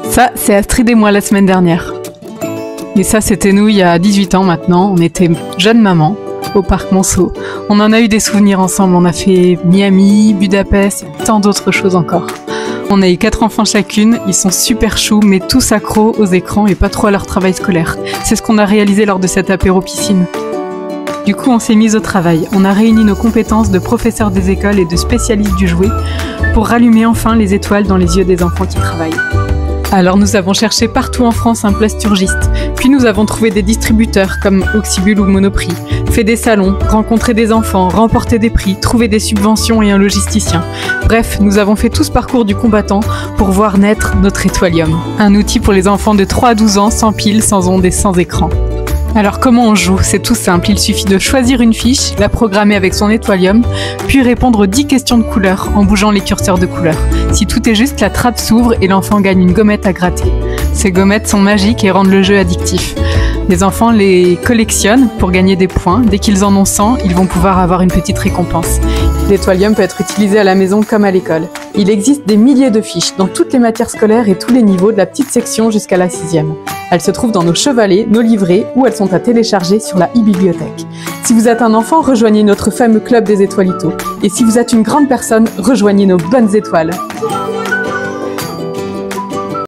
Ça, c'est Astrid et moi la semaine dernière. Et ça, c'était nous il y a 18 ans maintenant. On était jeunes mamans au parc Monceau. On en a eu des souvenirs ensemble. On a fait Miami, Budapest et tant d'autres choses encore. On a eu 4 enfants chacune. Ils sont super choux, mais tous accros aux écrans et pas trop à leur travail scolaire. C'est ce qu'on a réalisé lors de cet apéro piscine. Du coup, on s'est mis au travail. On a réuni nos compétences de professeurs des écoles et de spécialistes du jouet pour rallumer enfin les étoiles dans les yeux des enfants qui travaillent. Alors nous avons cherché partout en France un plasturgiste, puis nous avons trouvé des distributeurs comme Auxibul ou Monoprix, fait des salons, rencontré des enfants, remporté des prix, trouvé des subventions et un logisticien. Bref, nous avons fait tout ce parcours du combattant pour voir naître notre Étoilium, un outil pour les enfants de 3 à 12 ans sans pile, sans ondes et sans écran. Alors comment on joue? C'est tout simple, il suffit de choisir une fiche, la programmer avec son Étoilium, puis répondre aux 10 questions de couleurs en bougeant les curseurs de couleurs. Si tout est juste, la trappe s'ouvre et l'enfant gagne une gommette à gratter. Ces gommettes sont magiques et rendent le jeu addictif. Les enfants les collectionnent pour gagner des points. Dès qu'ils en ont 100, ils vont pouvoir avoir une petite récompense. L'Étoilium peut être utilisé à la maison comme à l'école. Il existe des milliers de fiches dans toutes les matières scolaires et tous les niveaux, de la petite section jusqu'à la 6e. Elles se trouvent dans nos chevalets, nos livrets ou elles sont à télécharger sur la e-bibliothèque. Si vous êtes un enfant, rejoignez notre fameux club des étoilitos. Et si vous êtes une grande personne, rejoignez nos bonnes étoiles.